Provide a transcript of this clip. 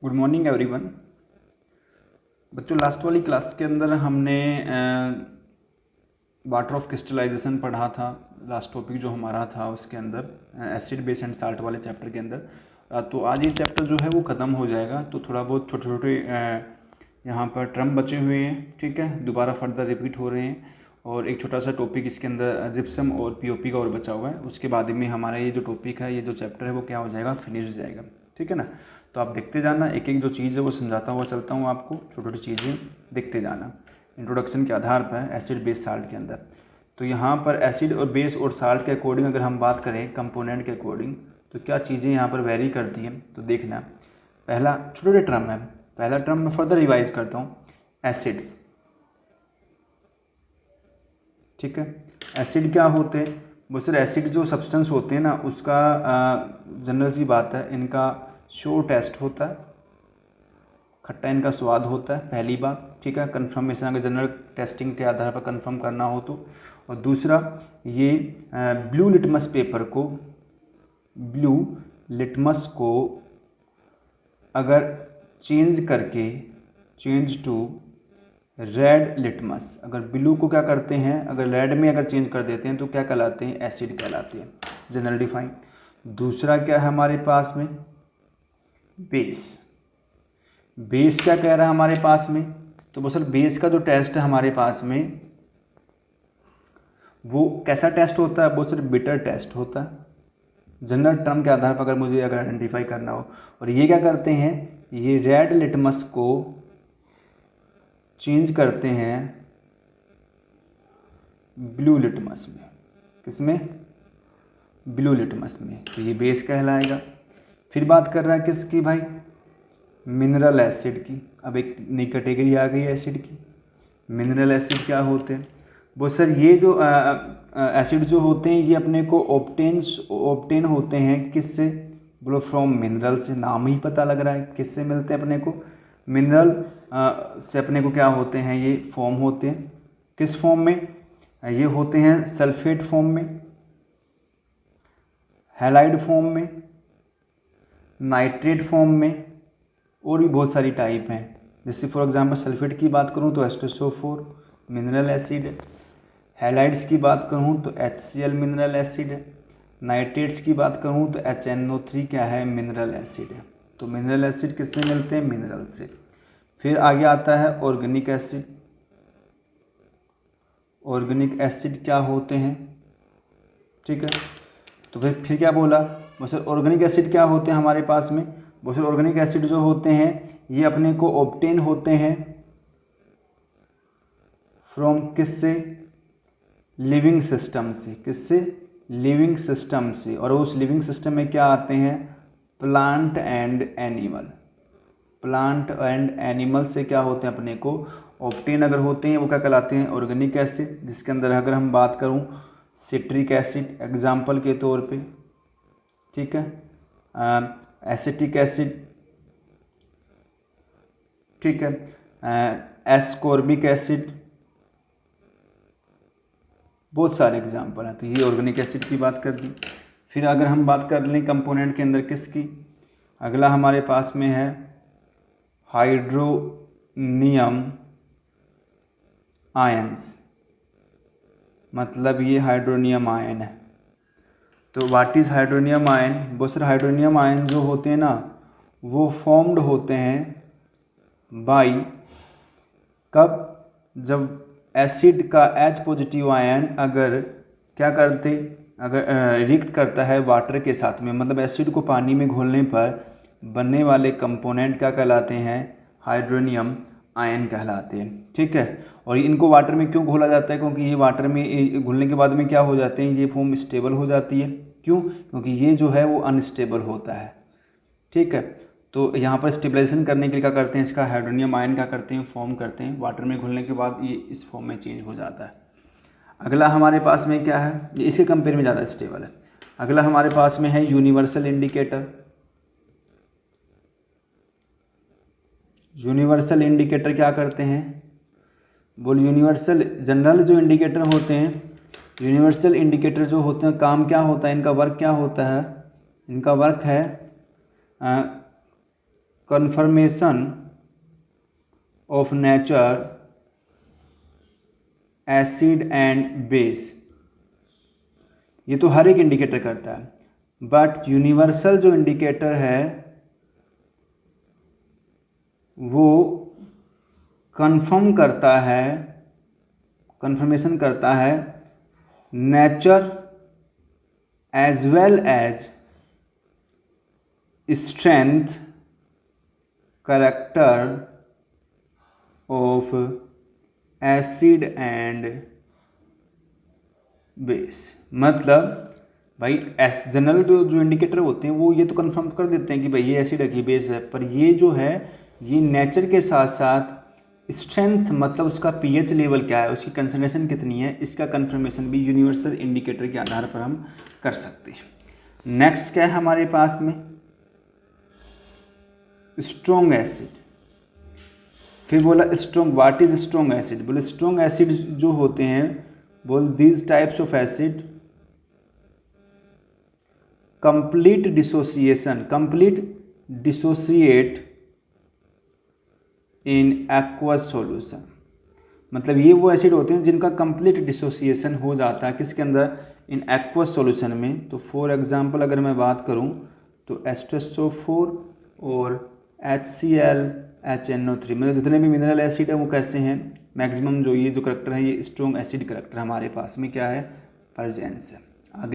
Good morning everyone. बच्चों, last वाली class के अंदर हमने वाटर ऑफ क्रिस्टलाइजेशन पढ़ा था। लास्ट टॉपिक जो हमारा था उसके अंदर एसिड बेस एंड साल्ट वाले चैप्टर के अंदर। तो आज ये चैप्टर जो है वो ख़त्म हो जाएगा। तो थोड़ा बहुत छोटे छोटे यहाँ पर टर्म बचे हुए हैं, ठीक है, दोबारा फर्दर रिपीट हो रहे हैं। और एक छोटा सा टॉपिक इसके अंदर जिप्सम और पीओपी का और बचा हुआ है। उसके बाद में हमारा ये जो टॉपिक है, ये जो चैप्टर है वो क्या हो जाएगा, फिनिश हो जाएगा, ठीक है ना। तो आप देखते जाना, एक एक जो चीज़ है वो समझाता हुआ चलता हूँ आपको, छोटी छोटी चीज़ें देखते जाना इंट्रोडक्शन के आधार पर एसिड बेस साल्ट के अंदर। तो यहाँ पर एसिड और बेस और साल्ट के अकॉर्डिंग अगर हम बात करें कंपोनेंट के अकॉर्डिंग, तो क्या चीज़ें यहाँ पर वेरी करती हैं। तो देखना, पहला छोटे छोटे टर्म है। पहला टर्म मैं फर्दर रिवाइज करता हूँ, एसिड्स, ठीक है। एसिड क्या होते हैं, वो सर एसिड जो सब्सटेंस होते हैं ना, उसका जनरल सी बात है, इनका शोर टेस्ट होता है, खट्टा इनका स्वाद होता है, पहली बात, ठीक है। कन्फर्मेशन अगर जनरल टेस्टिंग के आधार पर कंफर्म करना हो तो। और दूसरा, ये ब्लू लिटमस को अगर चेंज टू रेड लिटमस, अगर ब्लू को क्या करते हैं, अगर रेड में अगर चेंज कर देते हैं तो क्या कहलाते हैं, एसिड कहलाते हैं, जनरल डिफाइन। दूसरा क्या है हमारे पास में, बेस क्या कह रहा है हमारे पास में। तो सर बेस का जो टेस्ट है हमारे पास में वो कैसा टेस्ट होता है, वो सर बिटर टेस्ट होता है, जनरल टर्म के आधार पर अगर आइडेंटिफाई करना हो। और ये क्या करते हैं, ये रेड लिटमस को चेंज करते हैं ब्लू लिटमस में। किसमें, ब्लू लिटमस में। तो ये बेस कहलाएगा। फिर बात कर रहा है किसकी भाई, मिनरल एसिड की। अब एक नई कैटेगरी आ गई है एसिड की। मिनरल एसिड क्या होते हैं, वो सर ये जो एसिड जो होते हैं ये अपने को ऑब्टेन होते हैं किससे, बोलो फ्रॉम मिनरल से। नाम ही पता लग रहा है किससे मिलते हैं अपने को, मिनरल से अपने को क्या होते हैं, ये फॉर्म होते हैं। किस फॉर्म में, ये होते हैं सल्फेट फॉर्म में, हैलाइड फॉर्म में, नाइट्रेट फॉर्म में, और भी बहुत सारी टाइप हैं। जैसे फॉर एग्जांपल सल्फेट की बात करूं तो H2SO4 मिनरल एसिड है। हैलाइड्स की बात करूं तो HCl मिनरल एसिड है। नाइट्रेट्स की बात करूं तो HNO3 क्या है, मिनरल एसिड है। तो मिनरल एसिड किससे मिलते हैं, मिनरल से। फिर आगे आता है ऑर्गेनिक एसिड। ऑर्गेनिक एसिड क्या होते हैं, ठीक है। तो फिर क्या बोला, बस ऑर्गेनिक एसिड क्या होते हैं हमारे पास में, बस ऑर्गेनिक एसिड जो होते हैं ये अपने को ऑब्टेन होते हैं फ्रॉम किससे, लिविंग सिस्टम से। किससे, लिविंग सिस्टम से। और उस लिविंग सिस्टम में क्या आते हैं, प्लांट एंड एनिमल से क्या होते हैं अपने को ऑब्टेन अगर होते हैं, वो क्या कहलाते हैं, ऑर्गेनिक एसिड। जिसके अंदर अगर हम बात करूं सिट्रिक एसिड एग्जाम्पल के तौर पे, ठीक है, एसिटिक एसिड, ठीक है, एस्कॉर्बिक एसिड, बहुत सारे एग्जाम्पल हैं। तो ये ऑर्गेनिक एसिड की बात कर दी। फिर अगर हम बात कर लें कंपोनेंट के अंदर किसकी, अगला हमारे पास में है हाइड्रोनियम आयंस, मतलब ये हाइड्रोनियम आयन है। तो व्हाट इज़ हाइड्रोनियम आयन, बहुत सारे हाइड्रोनियम आयन जो होते हैं ना वो फॉर्म्ड होते हैं बाई, कब, जब एसिड का H पॉजिटिव आयन अगर क्या करते, अगर रिएक्ट करता है वाटर के साथ में, मतलब एसिड को पानी में घोलने पर बनने वाले कंपोनेंट क्या कहलाते हैं, हाइड्रोनियम आयन कहलाते हैं, ठीक है। और इनको वाटर में क्यों घोला जाता है, क्योंकि ये वाटर में घुलने के बाद में क्या हो जाते हैं, ये फॉर्म स्टेबल हो जाती है। क्यों, क्योंकि ये जो है वो अनस्टेबल होता है, ठीक है। तो यहाँ पर स्टेबलाइजेशन करने के लिए क्या करते हैं, इसका हाइड्रोनियम आयन क्या करते हैं, फॉर्म करते हैं। वाटर में घुलने के बाद ये इस फॉर्म में चेंज हो जाता है। अगला हमारे पास में क्या है, ये इसके कंपेयर में ज़्यादा स्टेबल है। अगला हमारे पास में है यूनिवर्सल इंडिकेटर। यूनिवर्सल इंडिकेटर क्या करते हैं, बोल यूनिवर्सल जनरल जो इंडिकेटर होते हैं, यूनिवर्सल इंडिकेटर जो होते हैं काम क्या होता है, इनका वर्क क्या होता है, इनका वर्क है confirmation of nature acid and base, ये तो हर एक इंडिकेटर करता है, बट यूनिवर्सल जो इंडिकेटर है वो कंफर्मेशन करता है nature as well as strength character of acid and base. मतलब भाई जनरल जो इंडिकेटर होते हैं वो ये तो कंफर्म कर देते हैं कि भाई ये एसिड है कि बेस है, पर ये जो है ये नेचर के साथ साथ स्ट्रेंथ मतलब उसका पीएच लेवल क्या है, उसकी कंसंट्रेशन कितनी है, इसका कंफर्मेशन भी यूनिवर्सल इंडिकेटर के आधार पर हम कर सकते हैं। नेक्स्ट क्या है हमारे पास में, स्ट्रॉन्ग एसिड। फिर बोला strong, what is strong acid, बोले स्ट्रॉन्ग एसिड जो होते हैं, बोल these types of acid complete dissociate in aqueous solution. मतलब ये वो एसिड होते हैं जिनका कंप्लीट डिसोसिएशन हो जाता है किसके अंदर, इन एक्वस सॉल्यूशन में। तो फॉर एग्जांपल अगर मैं बात करूं तो H2SO4 और HCl HNO3, मतलब जितने भी मिनरल एसिड है वो कैसे हैं, मैक्सिमम जो ये जो करेक्टर है ये स्ट्रॉन्ग एसिड करेक्टर हमारे पास में क्या है, प्रेजेंस है।